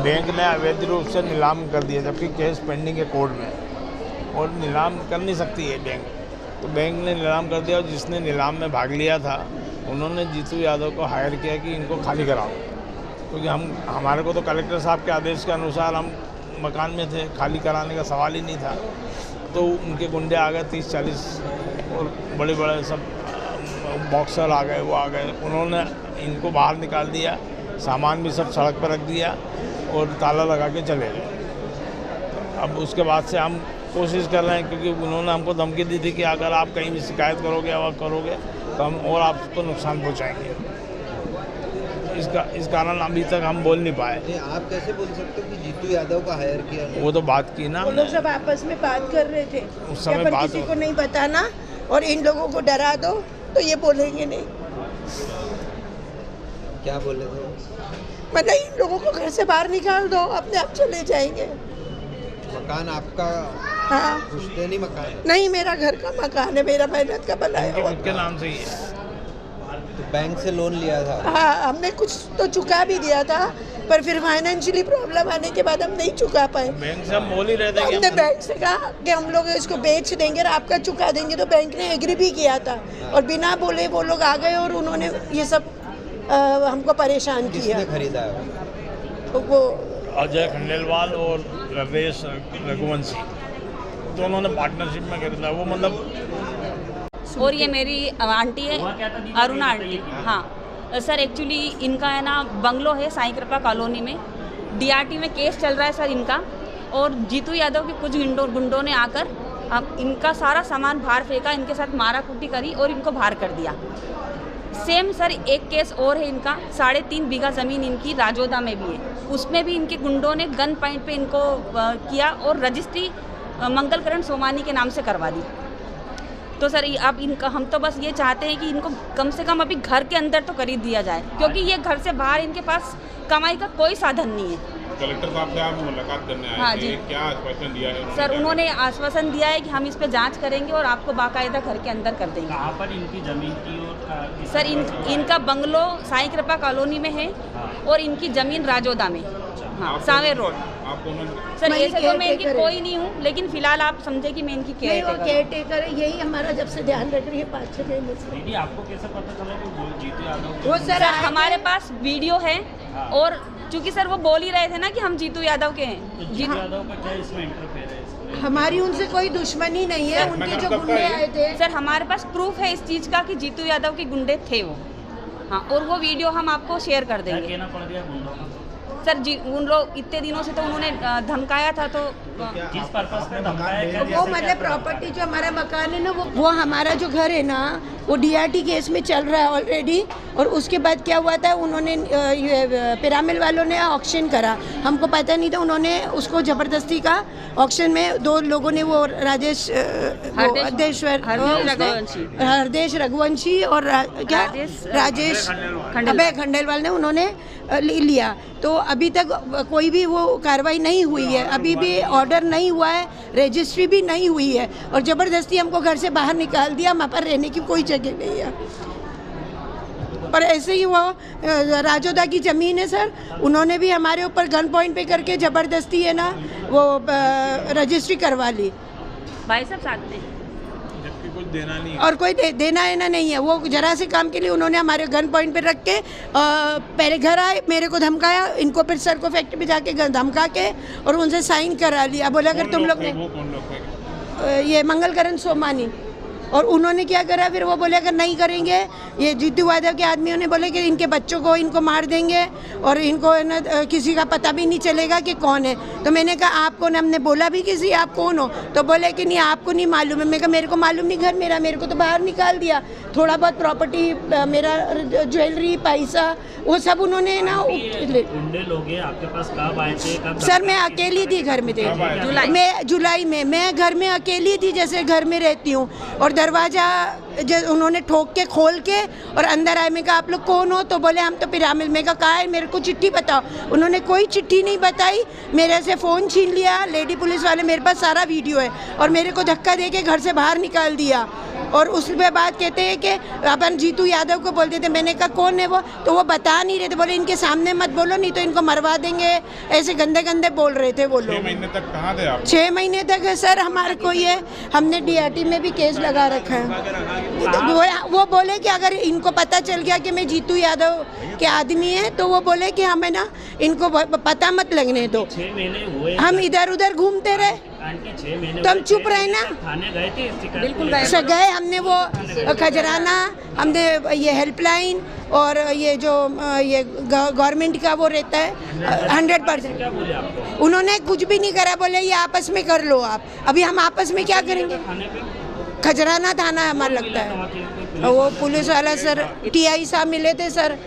Bank ने अवैध रूप से नीलाम कर दिया, जबकि केस पेंडिंग है कोर्ट में और नीलाम कर नहीं सकती है बैंक। तो बैंक ने नीलाम कर दिया और जिसने नीलाम में भाग लिया था उन्होंने जीतू यादव को हायर किया कि इनको खाली कराओ, क्योंकि हमारे को तो कलेक्टर साहब के आदेश के अनुसार हम मकान में थे, खाली कराने का सवाल ही नहीं था। तो उनके गुंडे आ गए 30-40 और बड़े बड़े सब बॉक्सर आ गए, वो आ गए, उन्होंने इनको बाहर निकाल दिया, सामान भी सब सड़क पर रख दिया और ताला लगा के चले गए। अब उसके बाद से हम कोशिश कर रहे हैं, क्योंकि उन्होंने हमको धमकी दी थी कि अगर आप कहीं भी शिकायत करोगे या करोगे तो हम और आपको नुकसान पहुंचाएंगे। इस कारण अभी तक हम बोल नहीं पाए। आप कैसे बोल सकते हो कि जीतू यादव का हायर किया? वो तो बात की ना, वो लोग सब आपस में बात कर रहे थे उस समय, बात किसी को नहीं बताना और इन लोगों को डरा दो तो ये बोलेंगे नहीं। क्या बोले थे? मतलब इन लोगों को घर से बाहर निकाल दो, अपने आप चले जाएंगे। मकान आपका? हाँ, पुश्तैनी मकान? नहीं, मेरा घर का मकान है, मेरा मेहनत का बनाया हुआ। उनके नाम से ही है। तो बैंक से लोन लिया था? हाँ, हमने कुछ तो चुका भी दिया था, पर फिर फाइनेंशियली प्रॉब्लम आने के बाद हम नहीं चुका पाए। बैंक से हम बोल ही रहे थे कि हमने बैंक से कहा कि हम लोग इसको बेच देंगे और आपका चुका देंगे, तो बैंक ने एग्री भी किया था और बिना बोले वो लोग आ गए और उन्होंने ये सब हमको परेशान किया। किसने खरीदा है वो अजय खंडेलवाल और रमेश रघुवंशी, दोनों ने पार्टनरशिप में खरीदा। वो मतलब, और ये मेरी आंटी है, अरुणा आंटी। हाँ सर, एक्चुअली इनका है ना बंगलो है साईं कृपा कॉलोनी में, डीआरटी में केस चल रहा है सर इनका। और जीतू यादव के कुछ गुंडों ने आकर अब इनका सारा सामान बाहर फेंका, इनके साथ मारा कुटी करी और इनको बाहर कर दिया। सेम सर एक केस और है इनका, 3.5 बीघा ज़मीन इनकी राजोदा में भी है, उसमें भी इनके गुंडों ने गन पॉइंट पे इनको किया और रजिस्ट्री मंगलकरण सोमानी के नाम से करवा दी। तो सर अब इनका हम तो बस ये चाहते हैं कि इनको कम से कम अभी घर के अंदर तो खरीद दिया जाए, क्योंकि ये घर से बाहर इनके पास कमाई का कोई साधन नहीं है। कलेक्टर साहब से आप मुलाकात करने आए हाँ थे, जी। क्या आश्वासन दिया है सर उन्होंने आश्वासन दिया है कि हम इस पे जांच करेंगे और आपको बाकायदा घर के अंदर कर देंगे। कहाँ पर इनकी जमीन की और सर इनका बंगलो साईं कृपा कॉलोनी में है और इनकी जमीन राजोदा में, हाँ सावे रोड। सर ऐसे तो मैं इनकी कोई नहीं हूँ, लेकिन फिलहाल आप समझे कि मैं इनकी केयर टेकर है, यही हमारा जब से ध्यान रख रही है 5-6 महीने से। दीदी आपको कैसे पता चला कि वो जीतू यादव? वो सर हमारे पास वीडियो है और चूंकि सर वो बोल ही रहे थे ना कि हम जीतू यादव के हैं। जीतू यादव का क्या इसमें इंटरफेयर है? हमारी उनसे कोई दुश्मनी नहीं है, उनके जो गुंडे आए थे। सर हमारे पास प्रूफ है इस चीज़ का कि जीतू यादव के गुंडे थे वो, हाँ, और वो वीडियो हम आपको शेयर कर क्या देंगे। कहना पड़ गया गुंडों का? सर जी उन लोग इतने दिनों से तो उन्होंने धमकाया था, तो किस पर्पस में धमकाया? वो मतलब प्रॉपर्टी जो हमारा मकान है ना, वो हमारा जो घर है ना, वो डीआरटी केस में चल रहा है ऑलरेडी। और उसके बाद क्या हुआ था, उन्होंने पिरामिल वालों ने ऑक्शन करा, हमको पता नहीं था, उन्होंने उसको ज़बरदस्ती का ऑक्शन में 2 लोगों ने वो हरदेश रघुवंशी और क्या राजेश खंडेलवाल ने उन्होंने लिया। तो अभी तक कोई भी वो कार्रवाई नहीं हुई है, अभी भी ऑर्डर नहीं हुआ है, रजिस्ट्री भी नहीं हुई है और ज़बरदस्ती हमको घर से बाहर निकाल दिया। वहाँ पर रहने की कोई जगह नहीं है। और ऐसे ही वो राजोदा की ज़मीन है सर, उन्होंने भी हमारे ऊपर गन पॉइंट पे करके ज़बरदस्ती है ना वो रजिस्ट्री करवा ली। भाई साहब साथ में जबकि कुछ देना नहीं है। और कोई देना है ना नहीं है, वो जरा से काम के लिए उन्होंने हमारे गन पॉइंट पे रख के पहले घर आए, मेरे को धमकाया, इनको फिर सर को फैक्ट्री पे जाके धमका के और उनसे साइन करा लिया। बोला अगर तुम लोग ने ये मंगलकरण सोमानी, और उन्होंने क्या करा, फिर वो बोले अगर नहीं करेंगे, ये जीतू यादव के आदमियों ने बोले कि इनके बच्चों को इनको मार देंगे और इनको ना किसी का पता भी नहीं चलेगा कि कौन है। तो मैंने कहा आपको ना, हमने बोला भी किसी आप कौन हो, तो बोले कि नहीं आपको नहीं मालूम है। मैं कहा मेरे को मालूम नहीं, घर मेरा, मेरे को तो बाहर निकाल दिया, थोड़ा बहुत प्रॉपर्टी मेरा ज्वेलरी पैसा वो सब उन्होंने ना। गुंडे लोग आपके पास कब आए थे? कब? सर मैं अकेली थी घर में, थे जुलाई में, मैं घर में अकेली थी, जैसे घर में रहती हूँ, और दरवाज़ा उन्होंने ठोक के खोल के और अंदर आए। मैं कहा आप लोग कौन हो? तो बोले हम तो पिरामिल। मैं कहा है मेरे को चिट्ठी बताओ। उन्होंने कोई चिट्ठी नहीं बताई, मेरे से फ़ोन छीन लिया। लेडी पुलिस वाले, मेरे पास सारा वीडियो है, और मेरे को धक्का दे के घर से बाहर निकाल दिया। और उसके बाद कहते हैं कि अपन जीतू यादव को बोलते थे। मैंने कहा कौन है वो? तो वो बता नहीं रहे थे। बोले इनके सामने मत बोलो नहीं तो इनको मरवा देंगे, ऐसे गंदे गंदे बोल रहे थे वो 6 लोग। महीने तक कहाँ थे आप? 6 महीने तक है सर हमारे को ये, हमने DRT में भी केस लगा रखा है। वो बोले कि अगर इनको पता चल गया कि मैं जीतू यादव के आदमी है तो वो बोले कि हमें ना इनको पता मत लगने दो। 6 महीने हुए हम इधर उधर घूमते रहे आंटी, 6 महीने तो हम हुए, चुप 6 रहे ना। महीने थाने गए थे इस शिकायत बिल्कुल को लेकर? गए हमने, वो खजराना, हमने ये हेल्पलाइन और ये जो ये गवर्नमेंट का वो रहता है 100%। क्या बोले आपको? उन्होंने कुछ भी नहीं करा, बोले ये आपस में कर लो आप। अभी हम आपस में क्या करेंगे? थाने पे खजराना थाना हमारा लगता है। वो पुलिस वाला सर TI साहब मिले थे सर।